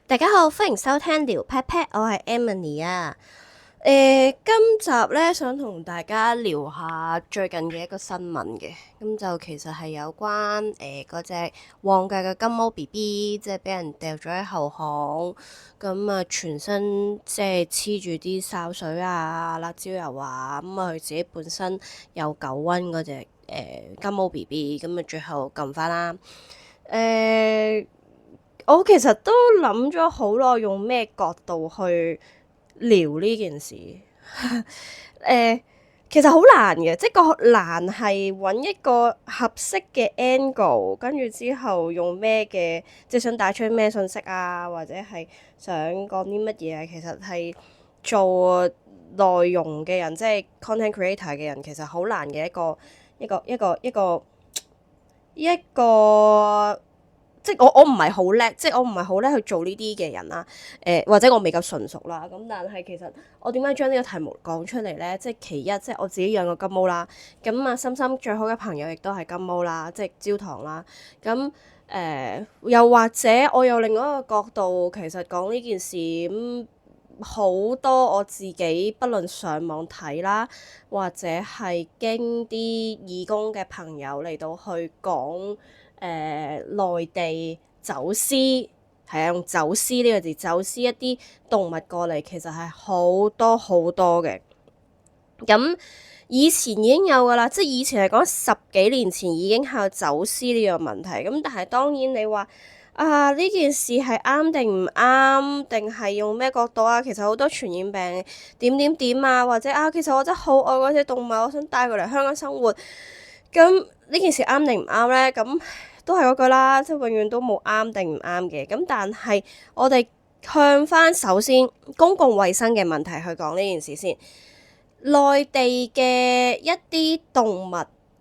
大家好，歡迎收聽聊 Pet Pet，我係 Emily 啊。今集咧想同大家聊下最近嘅一個新聞嘅，咁就其實係有關嗰隻旺價嘅金毛 BB，即係俾人掉咗喺後巷，咁啊全身即係黐住啲潲水啊、辣椒油啊，咁啊佢自己本身有狗瘟嗰隻金毛 BB，咁啊最後撳翻啦。我其實都諗咗好耐，用咩角度去聊呢件事。其實好難嘅，即係個難係揾一個合適嘅 angle，跟住之後用咩嘅，即係想帶出咩信息啊，或者係想講啲乜嘢啊。其實係做內容嘅人，即係 content creator 嘅人，其實好難嘅一個。即係我唔係好叻，即係我唔係好叻去做呢啲嘅人啦。或者我未夠純熟啦。咁但係其實我點解將呢個題目講出嚟呢？即係其一，即係我自己養過金毛啦。咁啊，心心最好嘅朋友亦都係金毛啦，即係焦糖啦。咁又或者我有另外一個角度，其實講呢件事好多我自己不論上網睇啦，或者係經啲義工嘅朋友嚟到去講。內地走私係啊，用走私呢個字，走私一啲動物過嚟，其實係好多好多嘅。咁以前已經有噶啦，即係以前係講10幾年前已經係有走私呢個問題。咁但係當然你話啊，呢件事係啱定唔啱，定係用咩角度啊？其實好多傳染病點啊，或者啊，其實我真係好愛嗰隻動物，我想帶佢嚟香港生活。咁呢件事啱定唔啱呢？咁都係嗰句啦，即係永遠都冇啱定唔啱嘅。咁但係我哋向翻首先公共衛生嘅問題去講呢件事先。內地嘅一啲動物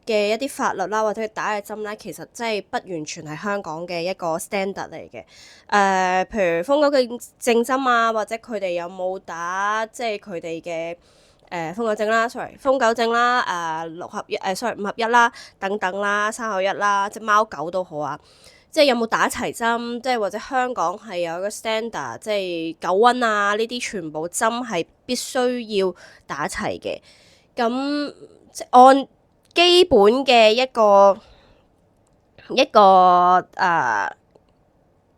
嘅一啲法律啦，或者佢打嘅針咧，其實真係不完全係香港嘅一個 standard 嚟嘅。譬如瘋狗症針啊，或者佢哋有冇打即係佢哋嘅瘋狗症啦，sorry，瘋狗症啦，六合一5合一啦，等等啦，3合一啦，即係貓狗都好啊。即係有冇打齊針，即係或者香港係有一個 standard，即係狗瘟啊呢啲全部針係必須要打齊嘅。咁即按基本嘅一個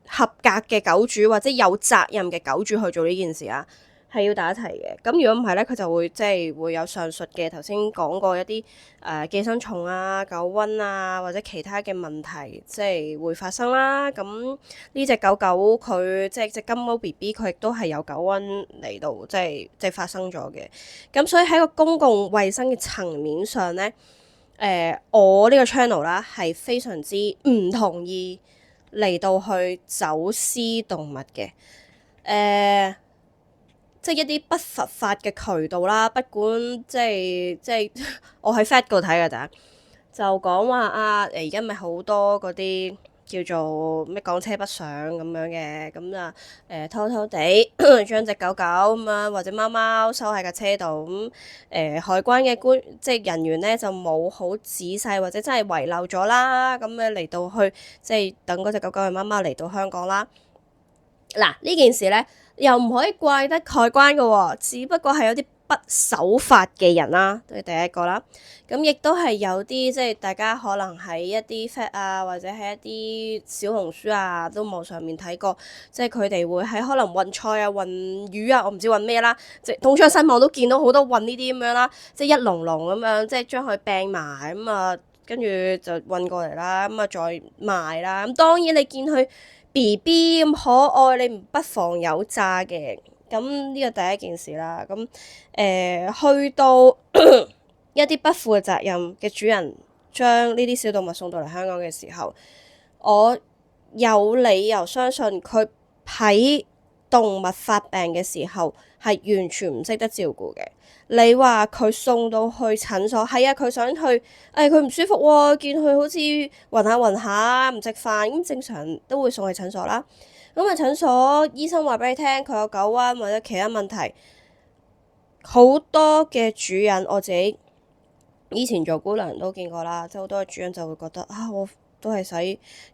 合格嘅狗主或者有責任嘅狗主去做呢件事啊，係要打齊嘅。咁如果唔係咧，佢就會即係會有上述嘅頭先講過一啲寄生蟲啊、狗瘟啊或者其他嘅問題，即係會發生啦。咁呢隻狗狗佢即係隻金毛 BB，佢亦都係有狗瘟嚟到，即係發生咗嘅。咁所以喺個公共衛生嘅層面上咧，我呢個 channel 啦係非常之唔同意嚟到去走私動物嘅。即係一啲不合法嘅渠道啦，不管即係我喺 Fat 度睇㗎咋，就講話啊而家咪好多嗰啲叫做咩港車北上咁樣嘅，咁啊偷偷地將隻狗狗咁樣或者貓貓收喺架車度，咁海關嘅即係人員咧就冇好仔細或者真係遺漏咗啦，咁嚟到去即係等嗰隻狗狗嘅貓貓嚟到香港啦。嗱呢件事咧又唔可以怪得海關嘅喎，只不過係有啲不守法嘅人啦，都係第一個啦。咁亦都係有啲即係大家可能喺一啲 Fat 啊，或者喺一啲小紅書啊，都網上面睇過，即係佢哋會喺可能運菜啊、運魚啊，我唔知運咩啦，即係東張西望都見到好多運呢啲咁樣啦，即係一籠籠咁樣，即係將佢病埋咁啊，跟住就運過嚟啦，咁啊再賣啦。咁當然你見佢BB 咁可愛，你不妨有詐嘅。咁呢個第一件事啦。咁去到一啲不負責任嘅主人將呢啲小動物送到嚟香港嘅時候，我有理由相信佢喺動物發病嘅時候係完全唔識得照顧嘅。你話佢送到去診所，係啊，佢想去，佢唔舒服喎，見佢好似暈下唔食飯，咁正常都會送去診所啦。咁啊，診所醫生話俾你聽，佢有狗瘟或者其他問題，好多嘅主人，我自己以前做姑娘都見過啦，即係好多嘅主人就會覺得啊，我都係使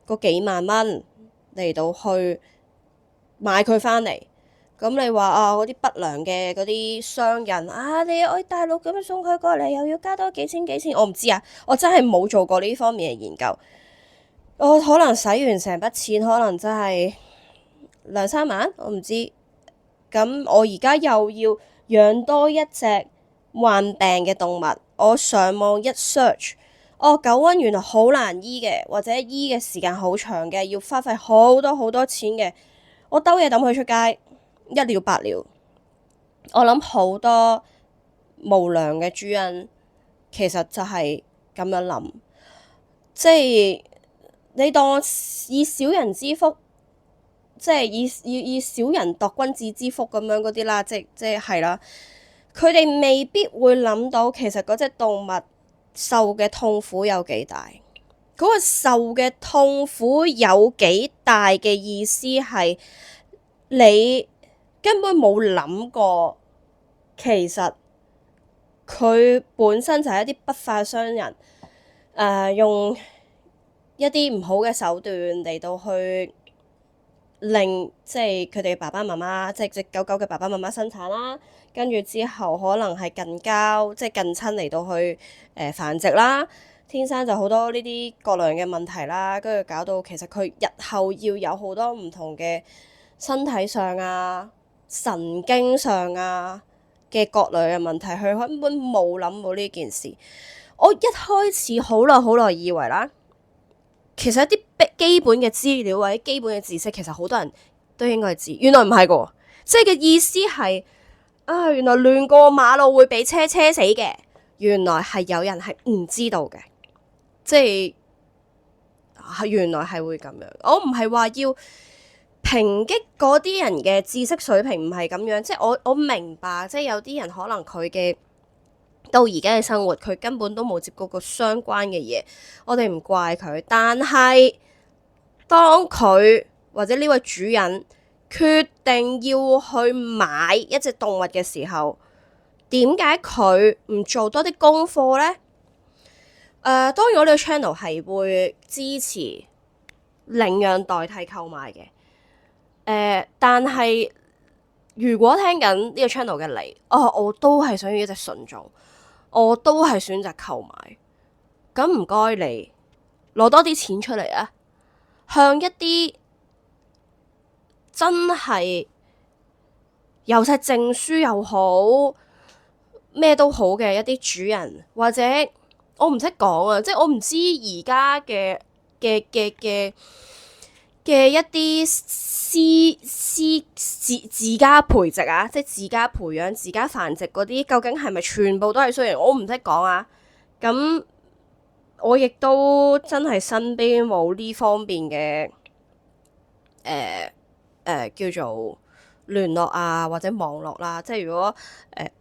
嗰幾萬蚊嚟到去買佢翻嚟。咁你話啊，嗰啲不良嘅嗰啲商人啊，你去大陸咁樣送佢過嚟，又要加多幾千幾千，我唔知啊，我真係冇做過呢方面嘅研究。我可能使完成筆錢，可能真係兩三萬，我唔知。咁我而家又要養多一隻患病嘅動物，我上網一 search，哦，狗瘟原來好難醫嘅，或者醫嘅時間好長嘅，要花費好多好多錢嘅，我兜嘢抌佢出街。一了百了，我諗好多無良嘅主人其實就係咁樣諗，即係你當我以小人之福，即係以小人度君子之腹咁樣嗰啲啦，即係啦，佢哋未必會諗到其實嗰隻動物受嘅痛苦有幾大，嗰個受嘅痛苦有幾大嘅意思係你根本冇諗過，其實佢本身就係一啲不法商人，用一啲唔好嘅手段嚟到去令即係佢哋爸爸媽媽，即係隻狗狗嘅爸爸媽媽生產啦，跟住之後可能係近交，即係近親嚟到去繁殖啦，天生就好多呢啲各樣嘅問題啦，跟住搞到其實佢日後要有好多唔同嘅身體上啊、神經上啊嘅各類嘅問題，佢根本冇諗到呢件事。我一開始好耐以為啦，其實一啲基本嘅資料或者基本嘅知識，其實好多人都應該知，原來唔係個，即係嘅意思係啊，原來亂過馬路會俾車車死嘅，原來係有人係唔知道嘅，即係原來係會咁樣。我唔係話要抨擊嗰啲人嘅知識水平，唔係咁樣，即係我明白，即係有啲人可能佢嘅到而家嘅生活，佢根本都冇接觸過相關嘅嘢，我哋唔怪佢。但係當佢或者呢位主人決定要去買一隻動物嘅時候，點解佢唔做多啲功課呢？當然我呢個 channel 係會支持領養代替購買嘅。但係如果聽緊呢個 channel 嘅你，我都係想要一隻純種，我都係選擇購買。咁唔該你攞多啲錢出嚟啊，向一啲真係有晒證書又好，咩都好嘅一啲主人，或者我唔識講啊，即係我唔知而家嘅一啲自家培植啊，即係自家培養、自家繁殖嗰啲，究竟係咪全部都係衰人？我唔識講啊。咁我亦都真係身邊冇呢方面嘅叫做聯絡啊，或者網絡啦。即係如果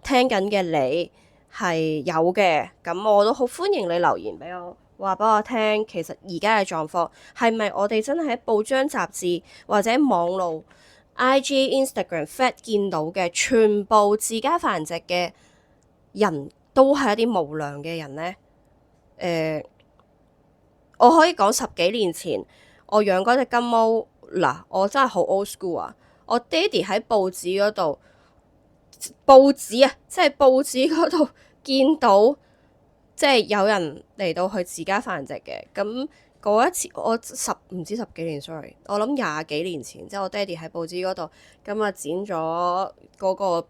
聽緊嘅你係有嘅，咁我都好歡迎你留言俾我。話俾我聽，其實而家嘅狀況係咪我哋真係喺報章雜誌或者網路 IG、Instagram、Fat 見到嘅全部自家繁殖嘅人都係一啲無良嘅人呢？我可以講10幾年前我養嗰隻金毛嗱，我真係好 old school 啊！我爹哋喺報紙嗰度，即係報紙嗰度見到。即係有人嚟到去自家繁殖嘅，咁嗰一次我唔知10幾年 sorry， 我諗20幾年前，即係我爹哋喺報紙嗰度，咁啊剪咗嗰個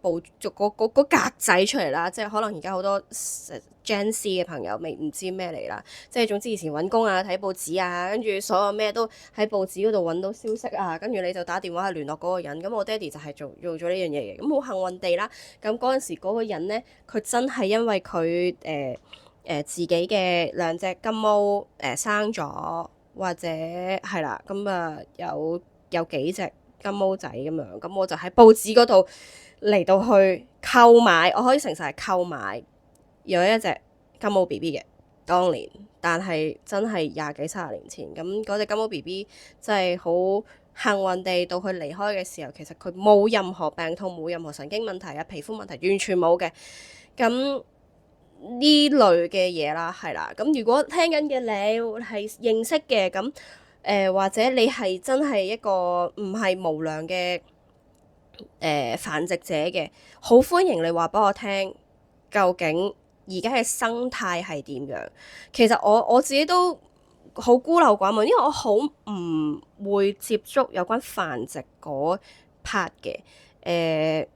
嗰格仔出嚟啦，即係可能而家好多 Gen Z 嘅朋友未唔知咩嚟啦，即係總之以前揾工啊、睇報紙啊，跟住所有咩都喺報紙嗰度揾到消息啊，跟住你就打電話去聯絡嗰個人，咁我爹哋就係做咗呢樣嘢嘅，咁好幸運地啦，咁嗰陣時嗰個人咧，佢真係因為佢自己嘅2隻金毛生咗，或者係啦，咁啊有幾隻金毛仔咁樣，咁我就喺報紙嗰度嚟到去購買，我可以誠實係購買有一隻金毛 BB 嘅當年，但係真係20幾30年前，咁嗰隻金毛 BB 真係好幸運地到佢離開嘅時候，其實佢冇任何病痛，冇任何神經問題啊、皮膚問題完全冇嘅，咁。呢類嘅嘢啦，係啦。咁如果聽緊嘅你係認識嘅，咁或者你係真係一個唔係無良嘅繁殖者嘅，好歡迎你話俾我聽，究竟而家嘅生態係點樣？其實我自己都好孤陋寡聞，因為我好唔會接觸有關繁殖嗰 part 嘅，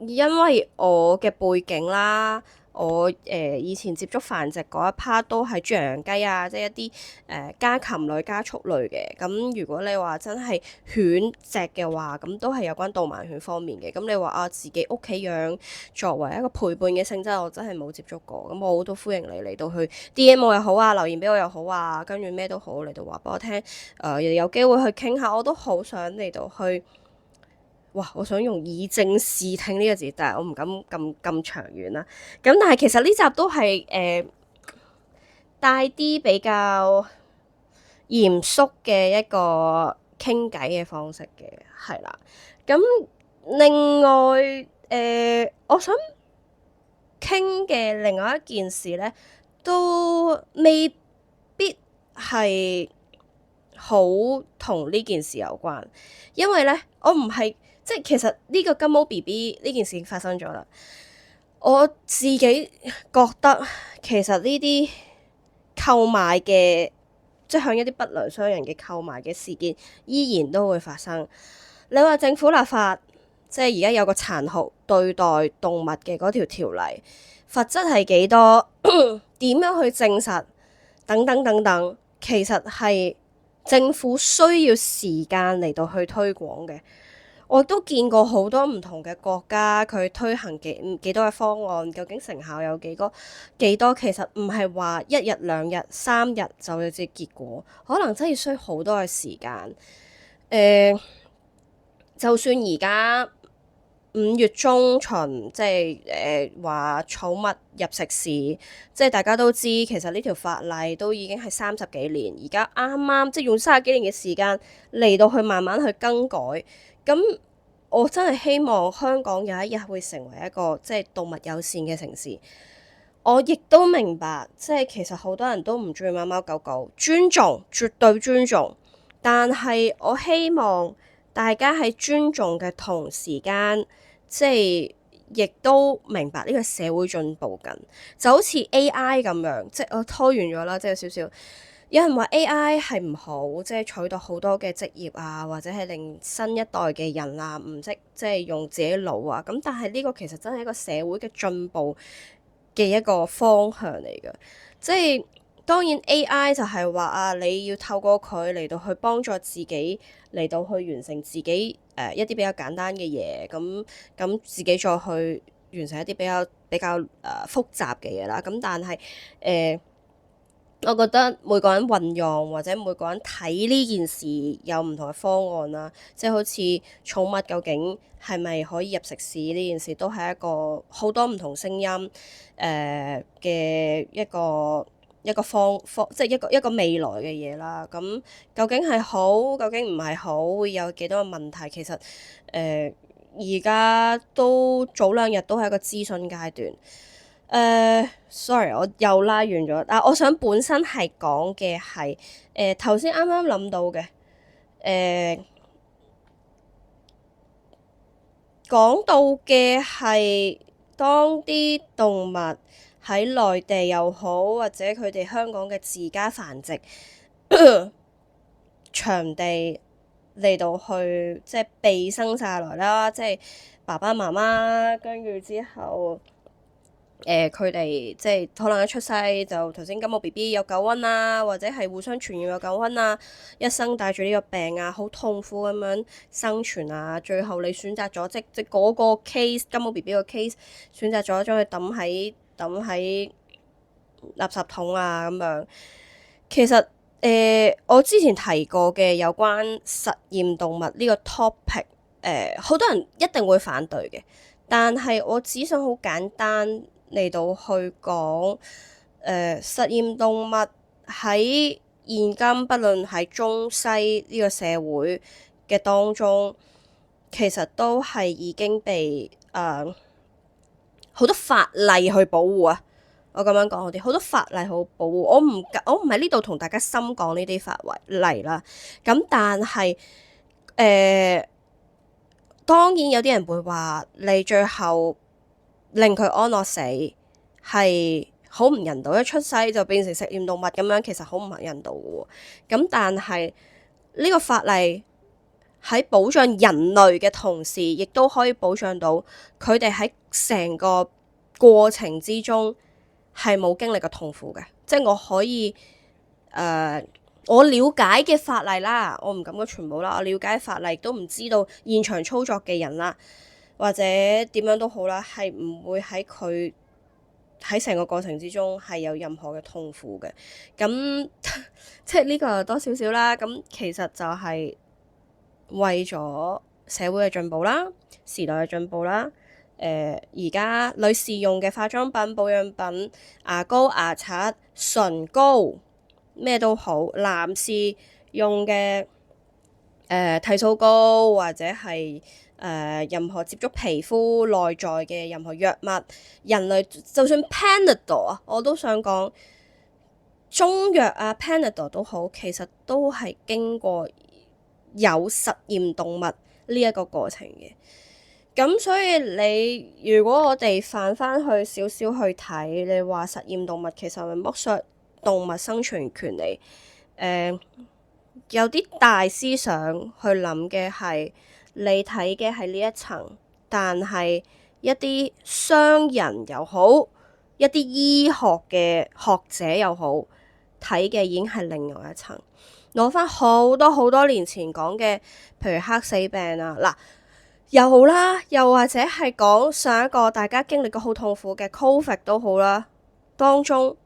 因為我嘅背景啦。我以前接觸繁殖嗰一 part 都係豬羊雞啊，即係一啲家禽類、家畜類嘅。咁如果你話真係犬隻嘅話，咁都係有關導盲犬方面嘅。咁你話啊，自己屋企養作為一個陪伴嘅性質，我真係冇接觸過。咁我好都歡迎你嚟到去 DM 我又好啊，留言俾我又好啊，跟住咩都好嚟到話俾我聽。有機會去傾下，我都好想嚟到去。哇！我想用以正視聽呢個字，但係我唔敢咁長遠啦。咁但係其實呢集都係帶啲比較嚴肅嘅一個傾偈嘅方式嘅，係啦。咁另外我想傾嘅另外一件事咧，都未必係好同呢件事有關，因為咧我唔係。即係其實呢個金毛 BB 呢件事發生咗啦，我自己覺得其實呢啲購買嘅，即係向一啲不良商人嘅購買嘅事件，依然都會發生。你話政府立法，即係而家有個殘酷對待動物嘅嗰條條例，罰則係幾多？點樣去證實？等等等等，其實係政府需要時間嚟到去推廣嘅。我都見過好多唔同嘅國家，佢推行幾多嘅方案，究竟成效有幾多？其實唔係話一日兩日三日就有隻結果，可能真係需要好多嘅時間。就算而家5月中旬，即係話寵物入食肆，即係大家都知，其實呢條法例都已經係30幾年，而家啱啱即係用30幾年嘅時間嚟到去慢慢去更改。咁我真係希望香港有一日會成為一個即係動物友善嘅城市。我亦都明白，即係其實好多人都唔中意貓貓狗狗，尊重，絕對尊重。但係我希望大家喺尊重嘅同時間，即係亦都明白呢個社會進步緊，就好似 AI 咁樣，即係我拖遠咗啦，即係有少少。有人話 AI 係唔好，即係取代好多嘅職業啊，或者係令新一代嘅人啊唔識即係用自己腦啊。咁但係呢個其實真係一個社會嘅進步嘅一個方向嚟嘅。即係當然 AI 就係話啊，你要透過佢嚟到去幫助自己，嚟到去完成自己一啲比較簡單嘅嘢，咁自己再去完成一啲比較複雜嘅嘢啦。咁但係我覺得每個人運用或者每個人睇呢件事有唔同嘅方案啦，即係好似寵物究竟係咪可以入食肆呢件事，都係一個好多唔同聲音嘅一個方即係一個未來嘅嘢啦。咁究竟係好，究竟唔係好，會有幾多個問題？其實而家都早2日都係一個諮詢階段。sorry，我又拉遠咗。但我想本身係講嘅係頭先啱啱諗到嘅講到嘅係當啲動物喺內地又好，或者佢哋香港嘅自家繁殖場地嚟到去即係被生晒來啦，即係爸爸媽媽跟住之後。佢哋即係可能一出世就頭先金毛 BB 有狗瘟啊，或者係互相傳染有狗瘟啊，一生帶住呢個病啊，好痛苦咁樣生存啊，最後你選擇咗即嗰個 case 金毛 BB 個 case 選擇咗將佢抌喺垃圾桶啊咁樣。其實我之前提過嘅有關實驗動物呢個 topic，好多人一定會反對嘅，但係我只想好簡單嚟到去講，實驗動物喺現今不論喺中西呢個社會嘅當中，其實都係已經被好多法例去保護啊。我咁樣講好啲，好多法例好保護。我唔喺呢度同大家深講呢啲法例啦。咁但係當然有啲人會話你最後令佢安樂死係好唔人道，一出世就變成實驗動物咁樣，其實好唔人道嘅喎。咁但係呢個法例喺保障人類嘅同時，亦都可以保障到佢哋喺成個過程之中係冇經歷過痛苦嘅。即係我可以我了解嘅法例啦，我唔敢講全部啦。我了解法例都唔知道現場操作嘅人啦，或者點樣都好啦，係唔會喺佢喺成個過程之中係有任何嘅痛苦嘅。咁即係呢個多少少啦。咁其實就係為咗社會嘅進步啦，時代嘅進步啦。而家女士用嘅化妝品、保養品、牙膏、牙刷、唇膏咩都好，男士用嘅剃鬚膏或者係任何接觸皮膚內在嘅任何藥物，人類就算 Panadol 啊，我都想講中藥啊 Panadol 都好，其實都係經過有實驗動物呢一個過程嘅。咁所以你如果我哋返返去少少去睇，你話實驗動物其實係剝削動物生存權利，有啲大思想去諗嘅係你睇嘅係呢一層，但係一啲商人又好，一啲醫學嘅學者又好，睇嘅已經係另外一層。攞返好多年前講嘅，譬如黑死病啊，嗱又好啦，又或者係講上一個大家經歷過好痛苦嘅 Covid 都好啦，當中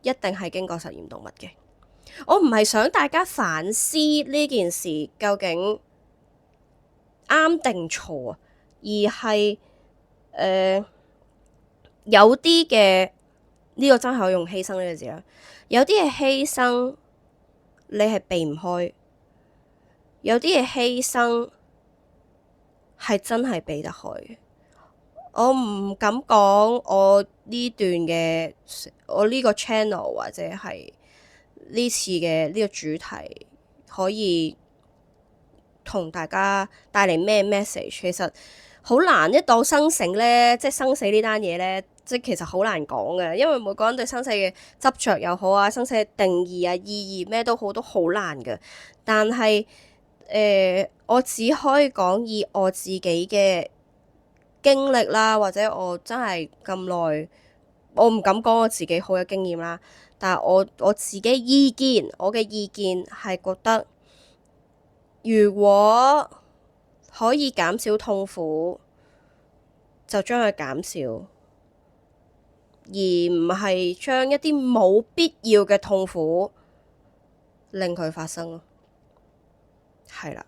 一定係經過實驗動物嘅。我唔係想大家反思呢件事究竟啱定錯啊，而係有啲嘅呢個真係可以用犧牲呢個字啦。有啲嘅犧牲你係避唔開，有啲嘅犧牲係真係避得開嘅。我唔敢講我呢段嘅我呢個 channel 或者係呢次嘅呢個主題可以同大家帶嚟咩 message？ 其實好難，一到生死咧，即係生死呢單嘢咧，即係其實好難講嘅，因為每個人對生死嘅執着又好啊，生死嘅定義啊、意義咩都好，都好難嘅。但係我只可以講以我自己嘅經歷啦，或者我真係咁耐，我唔敢講我自己好有經驗啦。但係我自己我嘅意見係覺得，如果可以減少痛苦，就將佢減少，而唔係將一啲冇必要嘅痛苦令佢發生咯。係啦。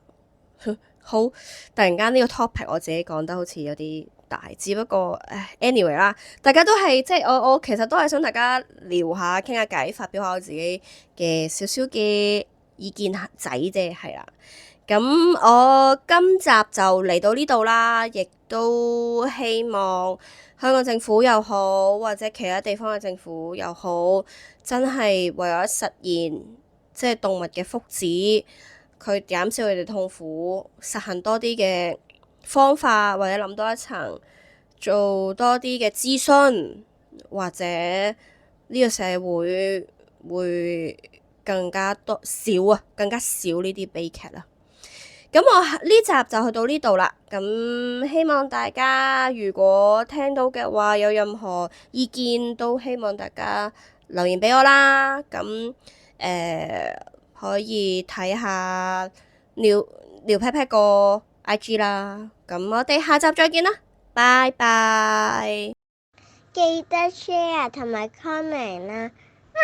好，突然間呢個 topic 我自己講得好似有啲大，只不過anyway 啦，大家都係即係我其實都係想大家聊下傾下偈，發表下我自己嘅少少嘅意見仔啫，係啦。咁我今集就嚟到呢度啦，亦都希望香港政府又好，或者其他地方嘅政府又好，真係為咗實現即係動物嘅福祉，佢減少佢哋痛苦，實行多啲嘅方法，或者諗多一層，做多啲嘅諮詢，或者呢個社會會更加少呢啲悲劇啦。咁我呢集就去到呢度啦。咁希望大家如果聽到嘅話，有任何意見都希望大家留言俾我啦。咁可以睇下廖 pat pat 個 IG 啦。咁我哋下集再見啦，拜拜！記得 share 同埋 comment 啦。喵